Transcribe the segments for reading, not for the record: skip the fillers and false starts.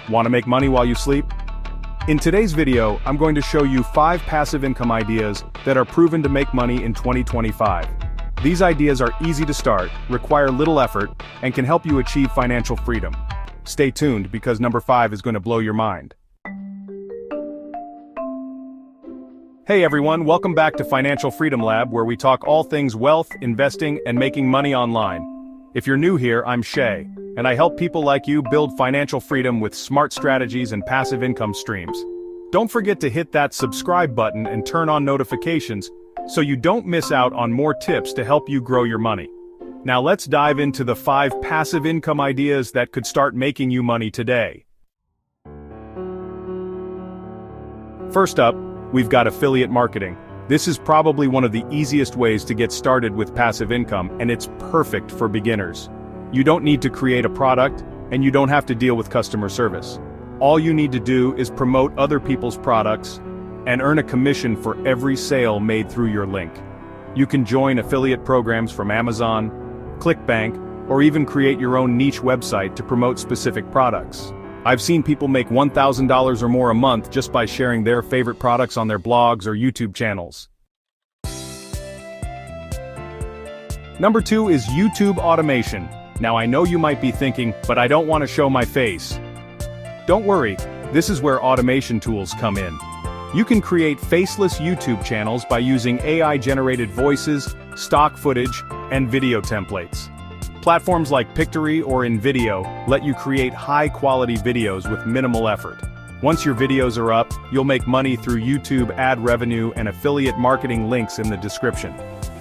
Want to make money while you sleep? In today's video, I'm going to show you 5 passive income ideas that are proven to make money in 2025. These ideas are easy to start, require little effort, and can help you achieve financial freedom. Stay tuned because number 5 is going to blow your mind. Hey everyone, welcome back to Financial Freedom Lab, where we talk all things wealth, investing, and making money online. If you're new here, I'm Shay, and I help people like you build financial freedom with smart strategies and passive income streams. Don't forget to hit that subscribe button and turn on notifications so you don't miss out on more tips to help you grow your money. Now let's dive into the 5 passive income ideas that could start making you money today. First up, we've got affiliate marketing. This is probably one of the easiest ways to get started with passive income, and it's perfect for beginners. You don't need to create a product, and you don't have to deal with customer service. All you need to do is promote other people's products and earn a commission for every sale made through your link. You can join affiliate programs from Amazon, ClickBank, or even create your own niche website to promote specific products. I've seen people make $1,000 or more a month just by sharing their favorite products on their blogs or YouTube channels. Number 2 is YouTube automation. Now I know you might be thinking, but I don't want to show my face. Don't worry, this is where automation tools come in. You can create faceless YouTube channels by using AI-generated voices, stock footage, and video templates. Platforms like Pictory or InVideo let you create high-quality videos with minimal effort. Once your videos are up, you'll make money through YouTube ad revenue and affiliate marketing links in the description.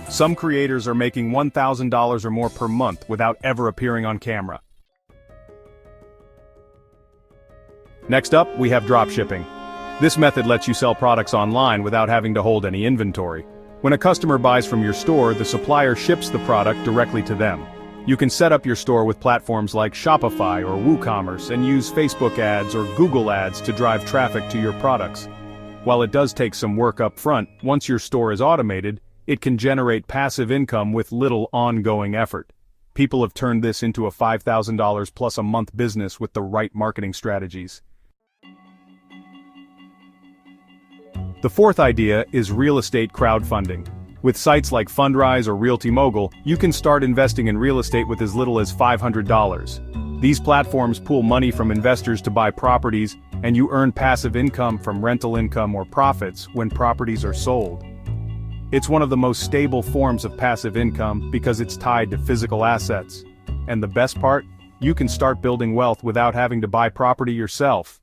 Some creators are making $1,000 or more per month without ever appearing on camera. Next up, we have dropshipping. This method lets you sell products online without having to hold any inventory. When a customer buys from your store, the supplier ships the product directly to them. You can set up your store with platforms like Shopify or WooCommerce and use Facebook ads or Google ads to drive traffic to your products. While it does take some work up front, once your store is automated, it can generate passive income with little ongoing effort. People have turned this into a $5,000 plus a month business with the right marketing strategies. The 4th idea is real estate crowdfunding. With sites like Fundrise or Realty Mogul, you can start investing in real estate with as little as $500. These platforms pool money from investors to buy properties, and you earn passive income from rental income or profits when properties are sold. It's one of the most stable forms of passive income because it's tied to physical assets. And the best part? You can start building wealth without having to buy property yourself.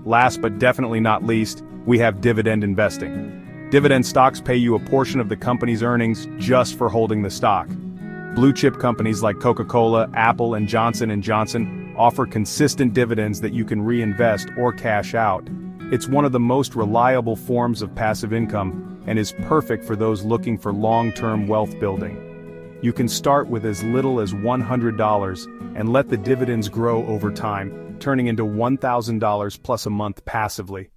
Last but definitely not least, we have dividend investing. Dividend stocks pay you a portion of the company's earnings just for holding the stock. Blue chip companies like Coca-Cola, Apple, and Johnson & Johnson offer consistent dividends that you can reinvest or cash out. It's one of the most reliable forms of passive income and is perfect for those looking for long-term wealth building. You can start with as little as $100 and let the dividends grow over time, turning into $1,000 plus a month passively.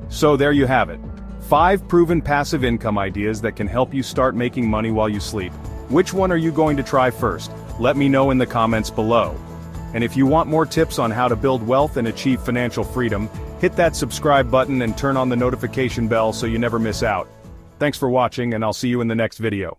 So there you have it. 5 proven passive income ideas that can help you start making money while you sleep. Which one are you going to try first? Let me know in the comments below. And if you want more tips on how to build wealth and achieve financial freedom, hit that subscribe button and turn on the notification bell so you never miss out. Thanks for watching, and I'll see you in the next video.